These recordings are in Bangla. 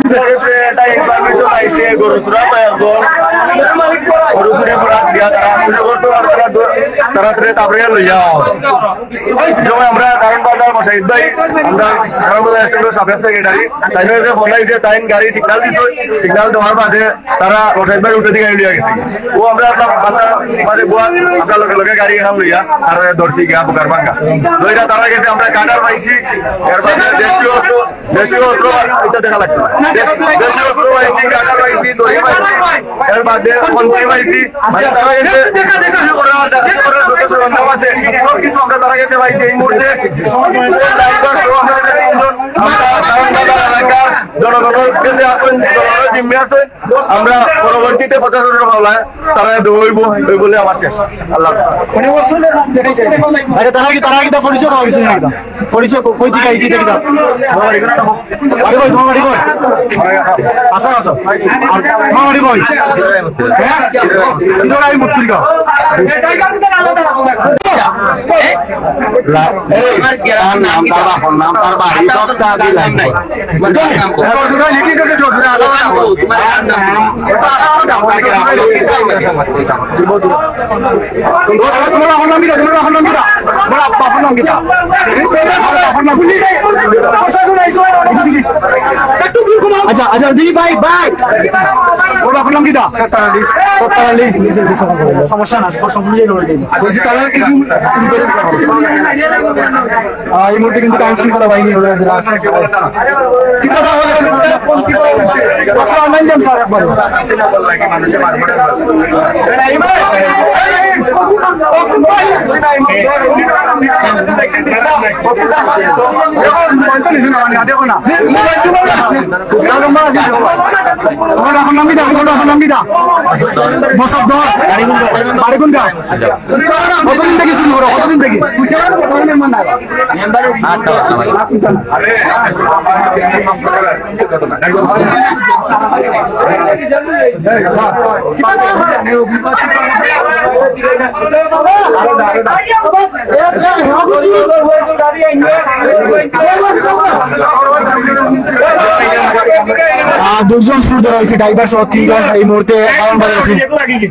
এটা ইনফরমেশন আইছে গরু চুরা গরু চুরি করা দিয়া তারা পুজো করতো আর তাড়াতাড়ি তারপরে লই যাও যেমন আমরা কারণ বাজার মশাহিদ ভাই আমরা কারণ বাজার স্ট্যান্ডের সাব সেক্রেটারি তাই যে ফোন আইছে তাই গাড়ি সিগন্যাল দিছে সিগন্যাল দেওয়ার বাদে তারা মশাহিদ ভাই উঠে দিয়ে গাড়ি লিয়ে গেছে ও আমরা সব মাঝে বুয়া আমরা লগে লগে গাড়ি এখান লইয়া আর দর্শি গিয়া বুকার ভাঙ্গা দইরা তারা গেছে আমরা কাটার পাইছি এর বাদে দেশীয় অস্ত্র এটা দেখা লাগতো দেশীয় অস্ত্র পাইছি কাটার পাইছি দই পাইছি এর বাদে মন্ত্রী পাইছি মানে তারা গেছে সব কিছু আমরা তারা গেছে পাইছি এই মুহূর্তে জনগণের কাছে আসেন জনগণের জিম্মে আছে আমরা পরবর্তীতে প্রশাসনের মামলায় তারা দৌড়ব বলে আমার শেষ আল্লাহ তারা কি পরিচয় পাওয়া গেছে না পরিচয় কই থেকে আইছি দেখি তোমার বাড়ি কই আসা আসো তোমার বাড়ি কই হ্যাঁ কিরোলাই মুত্রিকা নাম তার বাড়ি সব দাবি নাই আচ্ছা আচ্ছা দিদি ভাই ভাই ওটা করলাম কি দা সমস্যা না এই মুহূর্তে কিন্তু কাউন্সিল করা হয়নি দেখো না কতদিন থেকে শুরু করো কতদিন থেকে দুজন সুর ধরা হয়েছে ড্রাইভার সহ 3 জন এই মুহূর্তে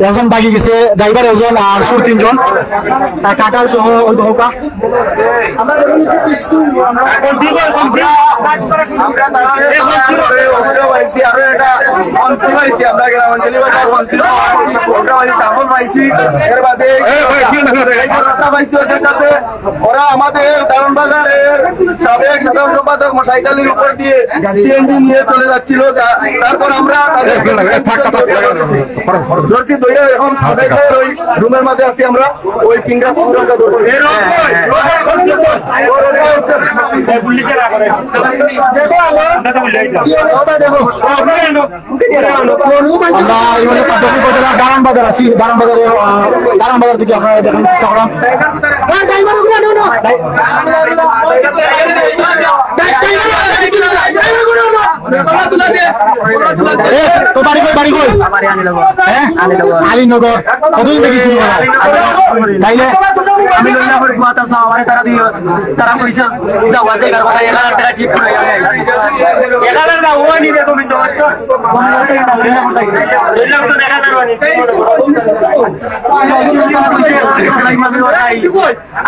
ওজন বাকি গেছে ড্রাইভার ওজন আর সুর 3 জন কাটার সহ ওই ধোকা ওরা আমাদের কারণ বাজারের সাবেক সাধারণ সম্পাদক মশাইদ আলীর উপর দিয়ে সিএনজি নিয়ে চলে যাচ্ছিল তারপর আমরা ধরছি দইরা এখন ওই রুমের মধ্যে আছি আমরা ওই তিনটা দারাম বাজার আছি দারাম বাজার থেকে আপনারা দেখেন চেষ্টা করান তো বাড়ি কই আলীনগর কতদিন থেকে শুরু করা তাইলে আমি তারা কইছে যাওয়া জায়গার কথা 1000 টাকা ঠিক করে আইছি 1000 না ওই নিবে তুমি দোস্ত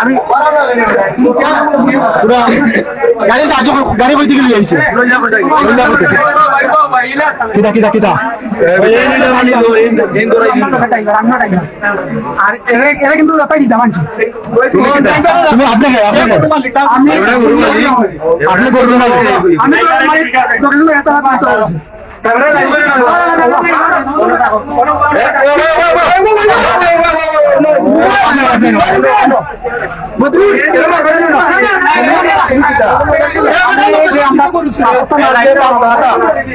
আমি গাড়ি গাড়ি কই থেকে আইছে কিটা আর এরা কিন্তু তুমি আপনাকে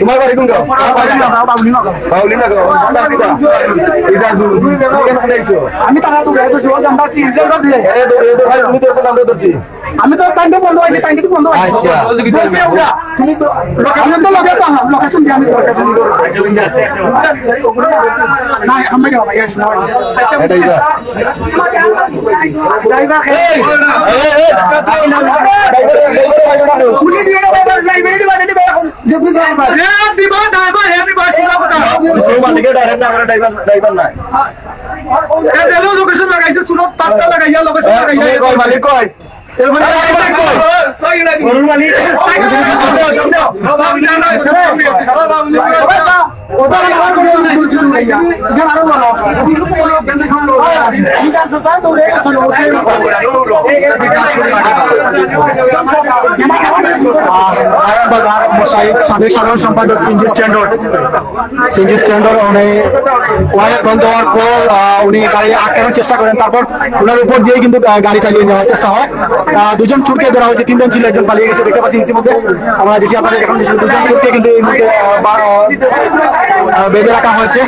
তোমার বাড়ি কোন আমি তারা তো আমি তো টাইমটা বন্ধ হয়েছে, টাইমটা বন্ধ হয়েছে। তুমি তো লোকেশন তো লগে তো লোকেশন দিয়ে আমি না আমি যাবো ভাই এটাই যা ড্রাইভার পুলিশ দিয়ে বাবা ড্রাইভারই বাজে দিবে যে বুঝা দিব ড্রাইভার হেভি বাসি কথা সেই মালিকের ডাইরেক্ট না ড্রাইভার না এ চলো লোকেশন লাগাইছে চুরত পাত্তা লাগাইয়া লোকেশন লাগাইয়া কই মালিক কই এর মানে কই লাগি গরুর মালিক সামনে বাবা জানা বাবা ওটা না করে দূর চলে যাইয়া এখানে আরো বড় বেঁধে খাওয়ানো ঠিক আছে স্যার তো রে সাবেক সাধারণ সম্পাদক সিনজি স্ট্যান্ডার্ড ওনার ফোন দেওয়ার পর উনি গাড়ি আটকানোর চেষ্টা করেন, তারপর ওনার উপর দিয়ে কিন্তু গাড়ি চালিয়ে নেওয়ার চেষ্টা হয়। দুজন চোরকে ধরা হয়েছে, তিনজন ছিল, একজন পালিয়ে গেছে দেখতে পাচ্ছি ইতিমধ্যে। আমরা যেটি আপনাদের এখন দুজন চোরকে কিন্তু এই মুহূর্তে বেঁধে রাখা হয়েছে।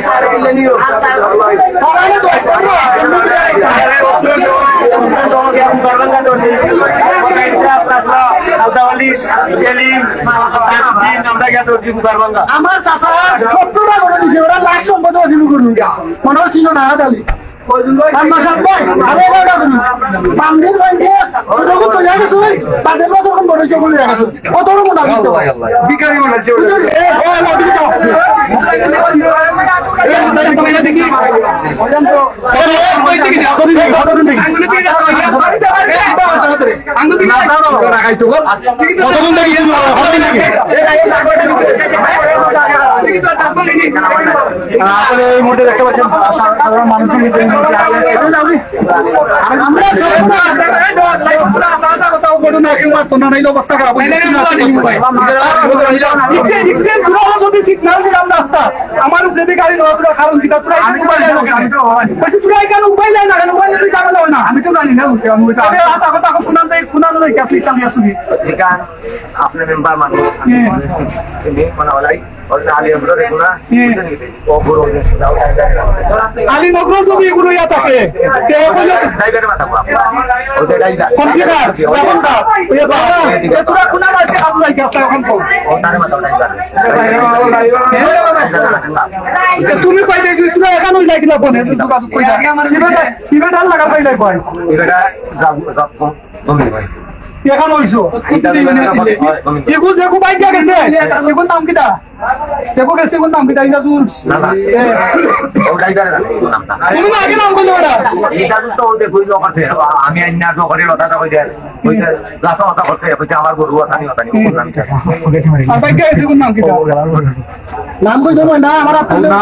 আমার চাষা 70টা করে দিছে, ওরা লাস্ট সম্পদ ছিল করুন মনে ছিল না দালি এই মুহূর্তে দেখতে পাচ্ছেন সাধারণ মানুষজন আমার উপরে গাড়ি কারণ উপায় নাই না আমি তো জানি না শুনানো চালিয়ে আসুনি আপনার মেম্বার মানুষ আলী নগর যদি এগুলো ইয়া থাকে তুমি কই তুমি এখন ওই লাগিলা ফোনে লাগা পাইলাই কয় এখন হইছো এগুলো যে বাইক গেছে এগুলো নাম কিটা দেখো গেছে কোন নাম কিটা ইদা তুল তুমি না আগে নাম বলো ওটা এটা তো দেখো আছে আমি আইনা তো করে লতা কই দেয় কই লাসা কথা করছে কই আমার গরু আতানি আতানি বললাম আর বাইক গেছে কোন নাম কিটা নাম কই দেব না আমার হাত তুলে না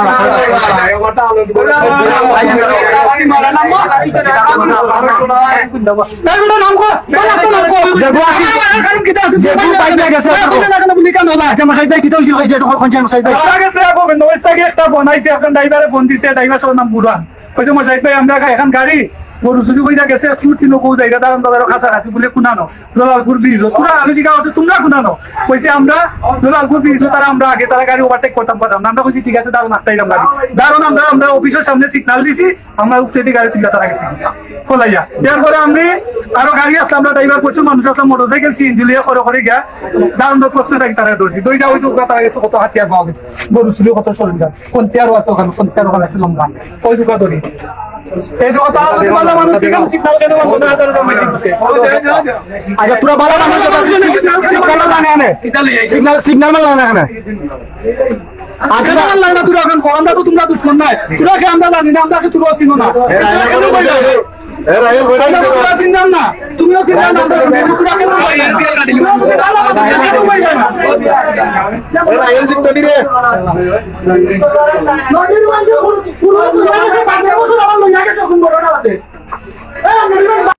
ওটা আলো নাম কো দেখো কারণ কিটা আছে যে বাইক গেছে না বলি কেন না আচ্ছা মাসাই ভাই কিটা হইছিল কইছে এটা কোনজন মাসাই ভাই গেছে আপনি নয়টাকে একটা বানাইছে আপনার ড্রাইভারে ফোন দিছে ড্রাইভার সব নাম বুড়ান কইছে মাসাই ভাই আমরা এখন গাড়ি গরু সুজি কইরা গেছে ফুটি নকো জায়গা দাঁড়ান দাঁড়ানো কাছাকাছি বলে কুনানো দলালপুর ব্রিজ তোরা আমি জিজ্ঞাসা করছি তোমরা কুনানো কইছে আমরা দলালপুর ব্রিজ তারা আমরা আগে তারা গাড়ি ওভারটেক করতাম পারতাম আমরা কইছি ঠিক আছে দাঁড়ান আটটাইলাম গাড়ি দাঁড়ান আমরা অফিসের সামনে সিগন্যাল দিছি আমরা উপরে গাড়ি তুলে তারা গেছি ফলাইয়া এরপরে আমি আরো গাড়ি আসলাম আমরা ড্রাইভার প্রচুর মানুষ আসলাম মোটরসাইকেল সিএনজি লিয়ে করে গিয়া দাঁড়ান প্রশ্ন রাখি তারা ধরছি দই যাওয়াই তো তারা গেছে কত হাতিয়ার পাওয়া গেছে গরু চুরি কত সরঞ্জাম কোন চেয়ারও আছে ওখানে কোন চেয়ার ওখানে আছে লম্বা ওই দুকা ধরি এই কথা বালা মানুষ দিকে সিগন্যাল কেন বন্ধ না করে জমা দিচ্ছে আচ্ছা তোরা বালা মানুষ সিগন্যাল লাগানে আনে সিগন্যাল লাগানে আনে আগে না না তোরা এখন আমরা তো তোমরা দুশমন নাই তোরা কে আমরা জানি না আমরা কি তোরা চিনো না তোরা চিনলাম না তুমিও চিনলাম না তোরা কেন নদীর মধ্যে পুরো